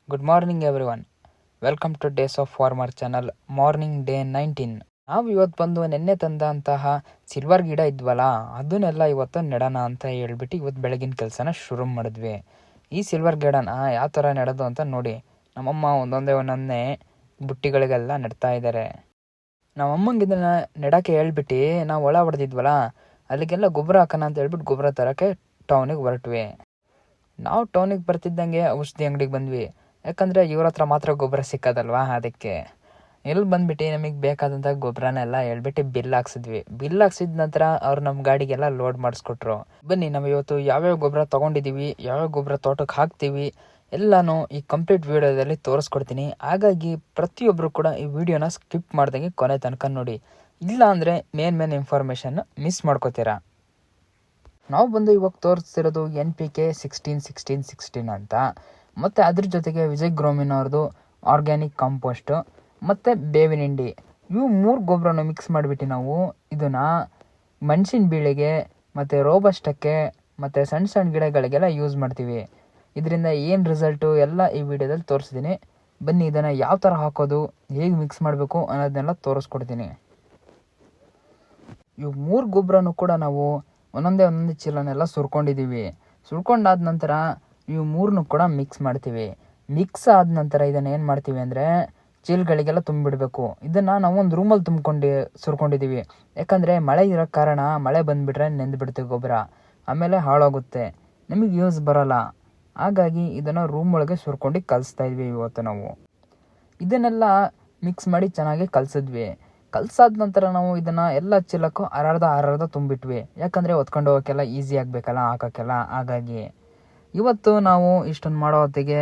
Good morning everyone. Welcome to Days of Farmer channel morning day 19. ನಾವು ಇವತ್ತು ಬಂದು ನೆನ್ನೆ ತಂದಂತಹ ಸಿಲ್ವರ್ ಗಿಡ ಇದ್ವಲ್ಲ ಅದನ್ನೆಲ್ಲ ಇವತ್ತು ನೆಡೋಣ ಅಂತ ಹೇಳ್ಬಿಟ್ಟು ಇವತ್ತು ಬೆಳಗಿನ ಕೆಲಸನ ಶುರು ಮಾಡಿದ್ವಿ. ಈ ಸಿಲ್ವರ್ ಗಿಡನ ಯಾವ ಥರ ನೆಡೋದು ಅಂತ ನೋಡಿ. ನಮ್ಮಮ್ಮ ಒಂದೊಂದೇ ಬುಟ್ಟಿಗಳಿಗೆಲ್ಲ ನೆಡ್ತಾ ಇದ್ದಾರೆ. ನಮ್ಮಮ್ಮಂಗೆ ಇದನ್ನು ನೆಡೋಕ್ಕೆ ಹೇಳ್ಬಿಟ್ಟು ನಾವು ಒಳ ಹೊಡೆದಿದ್ವಲ್ಲ ಅಲ್ಲಿಗೆಲ್ಲ ಗೊಬ್ಬರ ಹಾಕೋಣ ಅಂತ ಹೇಳ್ಬಿಟ್ಟು ಗೊಬ್ಬರ ತರೋಕ್ಕೆ ಟೌನಿಗೆ ಹೊರಟ್ವಿ. ನಾವು ಟೌನಿಗೆ ಬರ್ತಿದ್ದಂಗೆ ಔಷಧಿ ಅಂಗಡಿಗೆ ಬಂದ್ವಿ. ಯಾಕಂದರೆ ಇವ್ರ ಹತ್ರ ಮಾತ್ರ ಗೊಬ್ಬರ ಸಿಕ್ಕೋದಲ್ವಾ, ಅದಕ್ಕೆ ಇಲ್ಲಿ ಬಂದ್ಬಿಟ್ಟು ನಮಗೆ ಬೇಕಾದಂಥ ಗೊಬ್ಬರನೆಲ್ಲ ಹೇಳ್ಬಿಟ್ಟು ಬಿಲ್ ಹಾಕ್ಸಿದ ನಂತರ ಅವ್ರು ನಮ್ಮ ಗಾಡಿಗೆಲ್ಲ ಲೋಡ್ ಮಾಡಿಸ್ಕೊಟ್ರು. ಬನ್ನಿ ನಾವು ಇವತ್ತು ಯಾವ್ಯಾವ ಗೊಬ್ಬರ ತೊಗೊಂಡಿದ್ದೀವಿ, ಯಾವ್ಯಾವ ಗೊಬ್ಬರ ತೋಟಕ್ಕೆ ಹಾಕ್ತೀವಿ ಎಲ್ಲನೂ ಈ ಕಂಪ್ಲೀಟ್ ವಿಡಿಯೋದಲ್ಲಿ ತೋರಿಸ್ಕೊಡ್ತೀನಿ. ಹಾಗಾಗಿ ಪ್ರತಿಯೊಬ್ಬರು ಕೂಡ ಈ ವಿಡಿಯೋನ ಸ್ಕಿಪ್ ಮಾಡ್ದಂಗೆ ಕೊನೆ ತನಕ ನೋಡಿ, ಇಲ್ಲ ಅಂದರೆ ಮೇನ್ ಇನ್ಫಾರ್ಮೇಷನ್ ಮಿಸ್ ಮಾಡ್ಕೋತೀರಾ. ನಾವು ಬಂದು ಇವಾಗ ತೋರಿಸ್ತಿರೋದು NPK 16-16-16 ಅಂತ, ಮತ್ತು ಅದ್ರ ಜೊತೆಗೆ ವಿಜಯ್ ಗ್ರೋಮಿನ್ ಅವ್ರದ್ದು ಆರ್ಗ್ಯಾನಿಕ್ ಕಾಂಪೋಸ್ಟು ಮತ್ತು ಬೇವಿನ ಹಿಂಡಿ, ಇವು 3 ಗೊಬ್ಬರನ ಮಿಕ್ಸ್ ಮಾಡಿಬಿಟ್ಟು ನಾವು ಇದನ್ನು ಮೆಣಸಿನ ಬೀಳಿಗೆ ಮತ್ತು ರೋಬಸ್ಟಕ್ಕೆ ಮತ್ತು ಸಣ್ಣ ಗಿಡಗಳಿಗೆಲ್ಲ ಯೂಸ್ ಮಾಡ್ತೀವಿ. ಇದರಿಂದ ಏನು ರಿಸಲ್ಟು ಎಲ್ಲ ಈ ವಿಡಿಯೋದಲ್ಲಿ ತೋರಿಸ್ತೀನಿ. ಬನ್ನಿ ಇದನ್ನು ಯಾವ ಥರ ಹಾಕೋದು, ಹೇಗೆ ಮಿಕ್ಸ್ ಮಾಡಬೇಕು ಅನ್ನೋದನ್ನೆಲ್ಲ ತೋರಿಸ್ಕೊಡ್ತೀನಿ. ಇವು 3 ಗೊಬ್ಬರನೂ ಕೂಡ ನಾವು ಒಂದೊಂದೇ ಚೀಲನೆಲ್ಲ ಸುರ್ಕೊಂಡಾದ ನಂತರ ಇವು 3 ಕೂಡ ಮಿಕ್ಸ್ ಮಾಡ್ತೀವಿ. ಮಿಕ್ಸ್ ಆದ ನಂತರ ಇದನ್ನು ಏನು ಮಾಡ್ತೀವಿ ಅಂದರೆ ಚೀಲಗಳಿಗೆಲ್ಲ ತುಂಬಿಡಬೇಕು. ಇದನ್ನು ನಾವು ಒಂದು ರೂಮಲ್ಲಿ ಸುರ್ಕೊಂಡಿದ್ದೀವಿ. ಯಾಕಂದರೆ ಮಳೆ ಇರೋ ಕಾರಣ ಮಳೆ ಬಂದುಬಿಟ್ರೆ ನೆಂದುಬಿಡ್ತೀವಿ ಗೊಬ್ಬರ, ಆಮೇಲೆ ಹಾಳಾಗುತ್ತೆ, ನಮಗೆ ಯೂಸ್ ಬರೋಲ್ಲ. ಹಾಗಾಗಿ ಇದನ್ನು ರೂಮ್ ಒಳಗೆ ಸುರ್ಕೊಂಡು ಕಲಿಸ್ತಾ ಇದ್ವಿ. ಇವತ್ತು ನಾವು ಇದನ್ನೆಲ್ಲ ಮಿಕ್ಸ್ ಮಾಡಿ ಚೆನ್ನಾಗಿ ಕಲಸಾದ ನಂತರ ನಾವು ಇದನ್ನು ಎಲ್ಲ ಚೀಲಕ್ಕೂ ಅರ್ಧ ತುಂಬಿಟ್ವಿ. ಯಾಕಂದರೆ ಹೊತ್ಕೊಂಡು ಹೋಗೋಕ್ಕೆಲ್ಲ ಈಸಿ ಆಗಬೇಕಲ್ಲ ಹಾಕೋಕ್ಕೆಲ್ಲ. ಹಾಗಾಗಿ ಇವತ್ತು ನಾವು ಇಷ್ಟೊಂದು ಮಾಡೋ ಹೊತ್ತಿಗೆ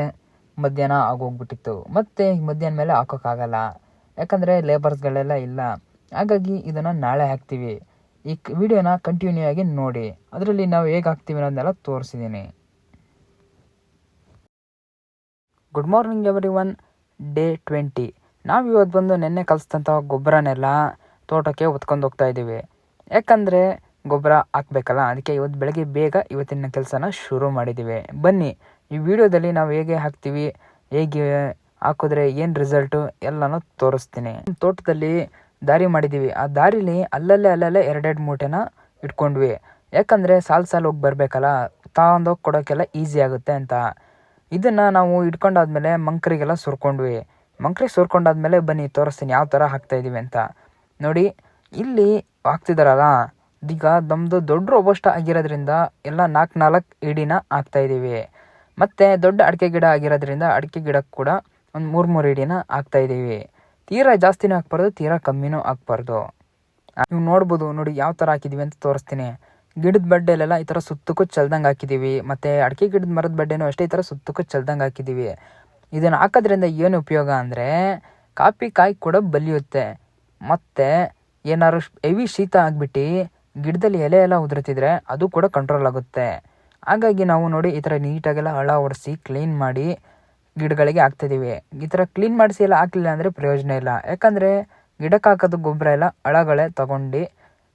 ಮಧ್ಯಾಹ್ನ ಆಗೋಗ್ಬಿಟ್ಟಿತ್ತು. ಮತ್ತು ಮಧ್ಯಾಹ್ನ ಮೇಲೆ ಹಾಕೋಕ್ಕಾಗಲ್ಲ, ಯಾಕಂದರೆ ಲೇಬರ್ಸ್ಗಳೆಲ್ಲ ಇಲ್ಲ. ಹಾಗಾಗಿ ಇದನ್ನು ನಾಳೆ ಹಾಕ್ತೀವಿ. ಈ ವಿಡಿಯೋನ ಕಂಟಿನ್ಯೂ ಆಗಿ ನೋಡಿ, ಅದರಲ್ಲಿ ನಾವು ಹೇಗೆ ಹಾಕ್ತೀವಿ ಅನ್ನೋದನ್ನೆಲ್ಲ ತೋರಿಸಿದ್ದೀನಿ. Good morning everyone. ಡೇ 20. ನಾವು ಇವತ್ತು ಬಂದು ನೆನ್ನೆ ಕಲಿಸಿದಂಥ ಗೊಬ್ಬರನೆಲ್ಲ ತೋಟಕ್ಕೆ ಹೊತ್ಕೊಂಡು ಹೋಗ್ತಾ ಇದ್ದೀವಿ. ಯಾಕಂದರೆ ಗೊಬ್ಬರ ಹಾಕಬೇಕಲ್ಲ, ಅದಕ್ಕೆ ಇವತ್ತು ಬೆಳಗ್ಗೆ ಬೇಗ ಇವತ್ತಿನ ಕೆಲಸನ ಶುರು ಮಾಡಿದ್ದೀವಿ. ಬನ್ನಿ ಈ ವಿಡಿಯೋದಲ್ಲಿ ನಾವು ಹೇಗೆ ಹಾಕ್ತೀವಿ, ಹೇಗೆ ಹಾಕಿದ್ರೆ ಏನು ರಿಸಲ್ಟು ಎಲ್ಲನೂ ತೋರಿಸ್ತೀನಿ. ತೋಟದಲ್ಲಿ ದಾರಿ ಮಾಡಿದ್ದೀವಿ. ಆ ದಾರಿಲಿ ಅಲ್ಲಲ್ಲೇ 2 ಮೂಟೆನ ಇಟ್ಕೊಂಡ್ವಿ. ಯಾಕಂದರೆ ಸಾಲು ಹೋಗಿ ಬರಬೇಕಲ್ಲ, ತಗೊಂಡೋಗಿ ಕೊಡೋಕ್ಕೆಲ್ಲ ಈಸಿ ಆಗುತ್ತೆ ಅಂತ. ಇದನ್ನು ನಾವು ಇಟ್ಕೊಂಡಾದ್ಮೇಲೆ ಮಂಕರಿಗೆಲ್ಲ ಸುರ್ಕೊಂಡಾದ್ಮೇಲೆ ಬನ್ನಿ ತೋರಿಸ್ತೀನಿ ಯಾವ ಥರ ಹಾಕ್ತಾಯಿದ್ದೀವಿ ಅಂತ. ನೋಡಿ ಇಲ್ಲಿ ಹಾಕ್ತಿದ್ದಾರಲ್ಲ, ಈಗ ನಮ್ಮದು ದೊಡ್ಡ ರೋಬಸ್ಟ ಆಗಿರೋದ್ರಿಂದ ಎಲ್ಲ 4 ಇಡಿನ ಹಾಕ್ತಾಯಿದ್ದೀವಿ. ಮತ್ತು ದೊಡ್ಡ ಅಡಿಕೆ ಗಿಡ ಆಗಿರೋದ್ರಿಂದ ಅಡಿಕೆ ಗಿಡಕ್ಕೆ ಕೂಡ ಒಂದು 3 ಇಡಿನ ಹಾಕ್ತಾಯಿದ್ದೀವಿ. ತೀರಾ ಜಾಸ್ತಿನೂ ಹಾಕ್ಬಾರ್ದು, ತೀರಾ ಕಮ್ಮಿನೂ ಹಾಕ್ಬಾರ್ದು. ನೀವು ನೋಡ್ಬೋದು, ನೋಡಿ ಯಾವ ಥರ ಹಾಕಿದ್ದೀವಿ ಅಂತ ತೋರಿಸ್ತೀನಿ. ಗಿಡದ ಬಡ್ಡೆಲೆಲ್ಲ ಈ ಥರ ಸುತ್ತಕ್ಕೂ ಚಲ್ದಂಗೆ ಹಾಕಿದ್ದೀವಿ. ಮತ್ತು ಅಡಿಕೆ ಗಿಡದ ಮರದ ಬಡ್ಡೆನೂ ಅಷ್ಟೇ ಈ ಥರ ಸುತ್ತಕ್ಕೂ ಚಲ್ದಂಗೆ ಹಾಕಿದ್ದೀವಿ. ಇದನ್ನು ಹಾಕೋದ್ರಿಂದ ಏನು ಉಪಯೋಗ ಅಂದರೆ ಕಾಯಿ ಕೂಡ ಬಲಿಯುತ್ತೆ. ಮತ್ತು ಏನಾದ್ರು ಹೆವಿ ಶೀತ ಆಗಿಬಿಟ್ಟು ಗಿಡದಲ್ಲಿ ಎಲೆ ಎಲ್ಲ ಉದುರುತ್ತಿದ್ರೆ ಅದು ಕೂಡ ಕಂಟ್ರೋಲ್ ಆಗುತ್ತೆ. ಹಾಗಾಗಿ ನಾವು ನೋಡಿ ಈ ಥರ ನೀಟಾಗೆಲ್ಲ ಹಳ ಒರೆಸಿ ಕ್ಲೀನ್ ಮಾಡಿ ಗಿಡಗಳಿಗೆ ಹಾಕ್ತಿದ್ದೀವಿ. ಈ ಥರ ಕ್ಲೀನ್ ಮಾಡಿಸಿ ಎಲ್ಲ ಹಾಕಲಿಲ್ಲ ಅಂದರೆ ಪ್ರಯೋಜನ ಇಲ್ಲ. ಯಾಕಂದರೆ ಗಿಡಕ್ಕೆ ಹಾಕೋದು ಗೊಬ್ಬರ ಎಲ್ಲ ಹಳಗಳೇ ತಗೊಂಡು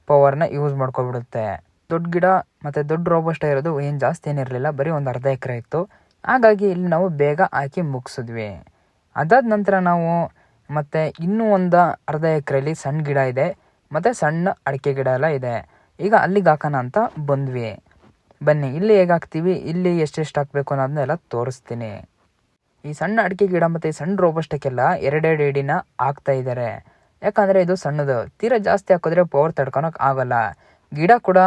ಪವರ್ನ ಯೂಸ್ ಮಾಡ್ಕೊಬಿಡುತ್ತೆ. ದೊಡ್ಡ ಗಿಡ ಮತ್ತು ದೊಡ್ಡ ರೋಬಸ್ಟ ಇರೋದು ಏನು ಜಾಸ್ತಿ ಏನಿರಲಿಲ್ಲ, ಬರೀ ಒಂದು ಅರ್ಧ ಎಕರೆ ಇತ್ತು. ಹಾಗಾಗಿ ಇಲ್ಲಿ ನಾವು ಬೇಗ ಹಾಕಿ ಮುಗಿಸಿದ್ವಿ. ಅದಾದ ನಂತರ ನಾವು ಮತ್ತು ಇನ್ನೂ ಒಂದು ಅರ್ಧ ಎಕರೆಯಲ್ಲಿ ಸಣ್ಣ ಗಿಡ ಇದೆ ಮತ್ತು ಸಣ್ಣ ಅಡಿಕೆ ಗಿಡ ಎಲ್ಲ ಇದೆ. ಈಗ ಅಲ್ಲಿಗೆ ಹಾಕೋಣ ಅಂತ ಬಂದ್ವಿ. ಬನ್ನಿ ಇಲ್ಲಿ ಹೇಗೆ ಹಾಕ್ತೀವಿ, ಇಲ್ಲಿ ಎಷ್ಟೆಷ್ಟು ಹಾಕಬೇಕು ಅನ್ನೋದನ್ನೆಲ್ಲ ತೋರಿಸ್ತೀನಿ. ಈ ಸಣ್ಣ ಅಡಿಕೆ ಗಿಡ ಮತ್ತು ಈ ಸಣ್ಣ ರೋಬಸ್ಟಕ್ಕೆಲ್ಲ 2 ಇಡಿನ ಹಾಕ್ತಾ ಇದ್ದಾರೆ. ಯಾಕಂದರೆ ಇದು ಸಣ್ಣದು, ತೀರಾ ಜಾಸ್ತಿ ಹಾಕಿದ್ರೆ ಪವರ್ ತಡ್ಕೊಳಕ್ಕೆ ಆಗೋಲ್ಲ, ಗಿಡ ಕೂಡ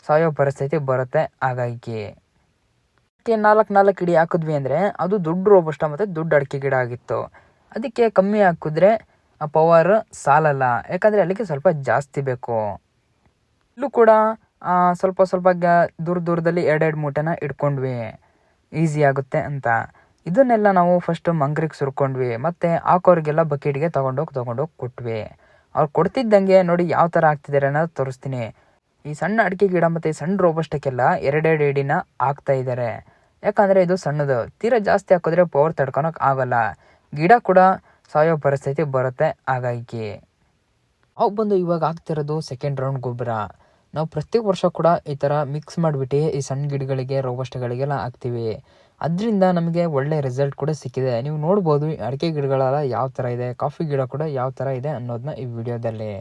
ಸಾಯೋ ಪರಿಸ್ಥಿತಿ ಬರುತ್ತೆ. ಹಾಗಾಗಿ 4 ಇಡಿ ಹಾಕಿದ್ವಿ ಅಂದರೆ ಅದು ದೊಡ್ಡ ರೋಬಸ್ಟ ಮತ್ತು ದೊಡ್ಡ ಅಡಿಕೆ ಗಿಡ ಆಗಿತ್ತು. ಅದಕ್ಕೆ ಕಮ್ಮಿ ಹಾಕಿದ್ರೆ ಆ ಪವರ್ ಸಾಲಲ್ಲ, ಯಾಕಂದರೆ ಅಲ್ಲಿಗೆ ಸ್ವಲ್ಪ ಜಾಸ್ತಿ ಬೇಕು. ಇಲ್ಲೂ ಕೂಡ ಸ್ವಲ್ಪ ದೂರದಲ್ಲಿ 2 ಮೂಟೆನ ಇಟ್ಕೊಂಡ್ವಿ, ಈಸಿ ಆಗುತ್ತೆ ಅಂತ. ಇದನ್ನೆಲ್ಲ ನಾವು ಫಸ್ಟು ಮಂಗ್ರಿಗೆ ಸುರ್ಕೊಂಡ್ವಿ. ಮತ್ತು ಹಾಕೋರಿಗೆಲ್ಲ ಬಕೆಟ್ಗೆ ತಗೊಂಡೋಗಿ ಕೊಟ್ವಿ. ಅವ್ರು ಕೊಡ್ತಿದ್ದಂಗೆ ನೋಡಿ ಯಾವ ಥರ ಹಾಕ್ತಿದ್ದಾರೆ ಅನ್ನೋದು ತೋರಿಸ್ತೀನಿ. ಈ ಸಣ್ಣ ಅಡಿಕೆ ಗಿಡ ಮತ್ತು ಈ ಸಣ್ಣ ರೋಬಸ್ಟಕ್ಕೆಲ್ಲ 2 ಇಡಿನ ಹಾಕ್ತಾ ಇದ್ದಾರೆ. ಯಾಕಂದರೆ ಇದು ಸಣ್ಣದು, ತೀರಾ ಜಾಸ್ತಿ ಹಾಕಿದ್ರೆ ಪವರ್ ತಡ್ಕೊಳಕ್ಕೆ ಆಗೋಲ್ಲ, ಗಿಡ ಕೂಡ ಸಾಯೋ ಪರಿಸ್ಥಿತಿ ಬರುತ್ತೆ. ಹಾಗಾಗಿ ನಾವು ಬಂದು ಇವಾಗ ಹಾಕ್ತಿರೋದು 2nd ರೌಂಡ್ ಗೊಬ್ಬರ. ನಾವು ಪ್ರತಿ ವರ್ಷ ಕೂಡ ಈ ಥರ ಮಿಕ್ಸ್ ಮಾಡಿಬಿಟ್ಟು ಈ ಸಣ್ಣ ಗಿಡಗಳಿಗೆ ರೋಬಸ್ಟಗಳಿಗೆಲ್ಲ ಹಾಕ್ತೀವಿ. ಅದರಿಂದ ನಮಗೆ ಒಳ್ಳೆ ರಿಸಲ್ಟ್ ಕೂಡ ಸಿಕ್ಕಿದೆ. ನೀವು ನೋಡ್ಬೋದು ಅಡಿಕೆ ಗಿಡಗಳೆಲ್ಲ ಯಾವ ಥರ ಇದೆ, ಕಾಫಿ ಗಿಡ ಕೂಡ ಯಾವ ಥರ ಇದೆ ಅನ್ನೋದನ್ನ ಈ ವಿಡಿಯೋದಲ್ಲಿ.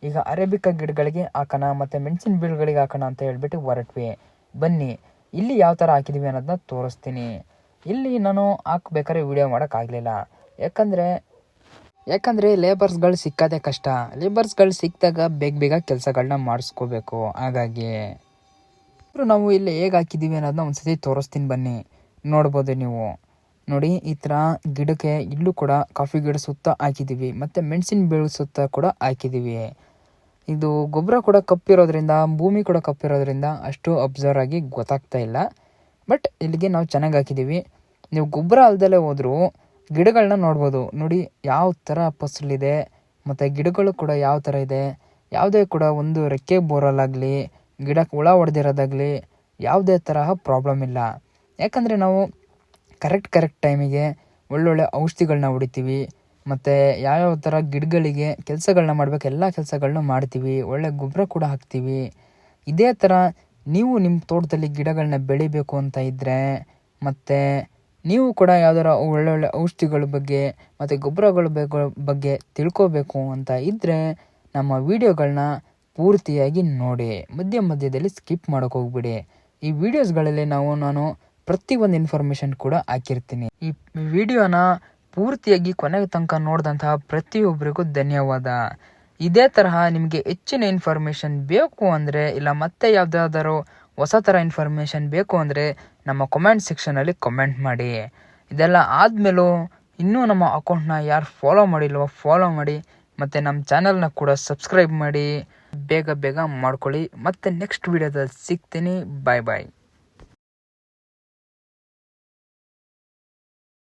ಈಗ ಅರೇಬಿಕಾ ಗಿಡಗಳಿಗೆ ಹಾಕೋಣ ಮತ್ತು ಮೆಣಸಿನ ಬೀಳುಗಳಿಗೆ ಹಾಕೋಣ ಅಂತ ಹೇಳ್ಬಿಟ್ಟು ಹೊರಟ್ವಿ. ಬನ್ನಿ ಇಲ್ಲಿ ಯಾವ ಥರ ಹಾಕಿದ್ದೀವಿ ಅನ್ನೋದನ್ನ ತೋರಿಸ್ತೀನಿ. ಇಲ್ಲಿ ನಾನು ಹಾಕ್ಬೇಕಾದ್ರೆ ವಿಡಿಯೋ ಮಾಡೋಕ್ಕಾಗಲಿಲ್ಲ, ಯಾಕಂದರೆ ಲೇಬರ್ಸ್ಗಳು ಸಿಕ್ಕೋದೇ ಕಷ್ಟ. ಲೇಬರ್ಸ್ಗಳು ಸಿಕ್ಕಿದಾಗ ಬೇಗ ಕೆಲಸಗಳನ್ನ ಮಾಡಿಸ್ಕೋಬೇಕು. ಹಾಗಾಗಿ ನಾವು ಇಲ್ಲಿ ಹೇಗೆ ಹಾಕಿದ್ದೀವಿ ಅನ್ನೋದನ್ನ ಒಂದ್ಸತಿ ತೋರಿಸ್ತೀನಿ ಬನ್ನಿ. ನೋಡ್ಬೋದು ನೀವು ನೋಡಿ, ಈ ಥರ ಗಿಡಕ್ಕೆ ಇಲ್ಲೂ ಕೂಡ ಕಾಫಿ ಗಿಡ ಸುತ್ತ ಹಾಕಿದ್ದೀವಿ ಮತ್ತು ಮೆಣಸಿನ ಬೀಳು ಸುತ್ತ ಕೂಡ ಹಾಕಿದ್ದೀವಿ. ಇದು ಗೊಬ್ಬರ ಕೂಡ ಕಪ್ಪಿರೋದ್ರಿಂದ, ಭೂಮಿ ಕೂಡ ಕಪ್ಪಿರೋದ್ರಿಂದ ಅಷ್ಟು ಅಬ್ಸರ್ವ್ ಆಗಿ ಗೊತ್ತಾಗ್ತಾ ಇಲ್ಲ. ಬಟ್ ಇಲ್ಲಿಗೆ ನಾವು ಚೆನ್ನಾಗಿ ಹಾಕಿದ್ದೀವಿ. ನೀವು ಗೊಬ್ಬರ ಅಲ್ದಲ್ಲೇ ಹೋದರೂ ಗಿಡಗಳನ್ನ ನೋಡ್ಬೋದು. ನೋಡಿ ಯಾವ ಥರ ಫಸಲಿದೆ ಮತ್ತು ಗಿಡಗಳು ಕೂಡ ಯಾವ ಥರ ಇದೆ. ಯಾವುದೇ ಕೂಡ ಒಂದು ರೆಕ್ಕೆ ಬೋರಲ್ಲಾಗಲಿ, ಗಿಡಕ್ಕೆ ಹುಳ ಹೊಡೆದಿರೋದಾಗಲಿ ಯಾವುದೇ ತರಹ ಪ್ರಾಬ್ಲಮ್ ಇಲ್ಲ. ಯಾಕಂದರೆ ನಾವು ಕರೆಕ್ಟ್ ಟೈಮಿಗೆ ಒಳ್ಳೊಳ್ಳೆ ಔಷಧಿಗಳನ್ನ ಹೊಡಿತೀವಿ ಮತ್ತು ಯಾವ್ಯಾವ ಥರ ಗಿಡಗಳಿಗೆ ಕೆಲಸಗಳನ್ನ ಮಾಡಬೇಕು ಎಲ್ಲ ಕೆಲಸಗಳನ್ನ ಮಾಡ್ತೀವಿ. ಒಳ್ಳೆ ಗೊಬ್ಬರ ಕೂಡ ಹಾಕ್ತೀವಿ. ಇದೇ ಥರ ನೀವು ನಿಮ್ಮ ತೋಟದಲ್ಲಿ ಗಿಡಗಳನ್ನ ಬೆಳಿಬೇಕು ಅಂತ ಇದ್ದರೆ ಮತ್ತು ನೀವು ಕೂಡ ಯಾವ್ದಾರ ಒಳ್ಳೊಳ್ಳೆ ಔಷಧಿಗಳ ಬಗ್ಗೆ ಮತ್ತು ಗೊಬ್ಬರಗಳ ಬಗ್ಗೆ ತಿಳ್ಕೋಬೇಕು ಅಂತ ಇದ್ದರೆ ನಮ್ಮ ವಿಡಿಯೋಗಳನ್ನ ಪೂರ್ತಿಯಾಗಿ ನೋಡಿ, ಮಧ್ಯದಲ್ಲಿ ಸ್ಕಿಪ್ ಮಾಡೋಕೆ ಹೋಗ್ಬಿಡಿ. ಈ ವಿಡಿಯೋಸ್ಗಳಲ್ಲಿ ನಾನು ಪ್ರತಿಯೊಂದು ಇನ್ಫಾರ್ಮೇಷನ್ ಕೂಡ ಹಾಕಿರ್ತೀನಿ. ಈ ವಿಡಿಯೋನ ಪೂರ್ತಿಯಾಗಿ ಕೊನೆಗೆ ತನಕ ನೋಡಿದಂತಹ ಪ್ರತಿಯೊಬ್ಬರಿಗೂ ಧನ್ಯವಾದ. ಇದೇ ತರಹ ನಿಮಗೆ ಹೆಚ್ಚಿನ ಇನ್ಫಾರ್ಮೇಷನ್ ಬೇಕು ಅಂದರೆ, ಇಲ್ಲ ಮತ್ತೆ ಯಾವುದಾದರೂ ಹೊಸ ಥರ ಇನ್ಫಾರ್ಮೇಷನ್ ಬೇಕು ಅಂದರೆ ನಮ್ಮ ಕಮೆಂಟ್ ಸೆಕ್ಷನಲ್ಲಿ ಕಮೆಂಟ್ ಮಾಡಿ. ಇದೆಲ್ಲ ಆದಮೇಲೂ ಇನ್ನೂ ನಮ್ಮ ಅಕೌಂಟ್ನ ಯಾರು ಫಾಲೋ ಮಾಡಿಲ್ವೋ ಫಾಲೋ ಮಾಡಿ ಮತ್ತು ನಮ್ಮ ಚಾನಲ್ನ ಕೂಡ ಸಬ್ಸ್ಕ್ರೈಬ್ ಮಾಡಿ. ಬೇಗ ಮಾಡ್ಕೊಳ್ಳಿ. ಮತ್ತೆ ನೆಕ್ಸ್ಟ್ ವಿಡಿಯೋದಲ್ಲಿ ಸಿಗ್ತೀನಿ. ಬಾಯ್.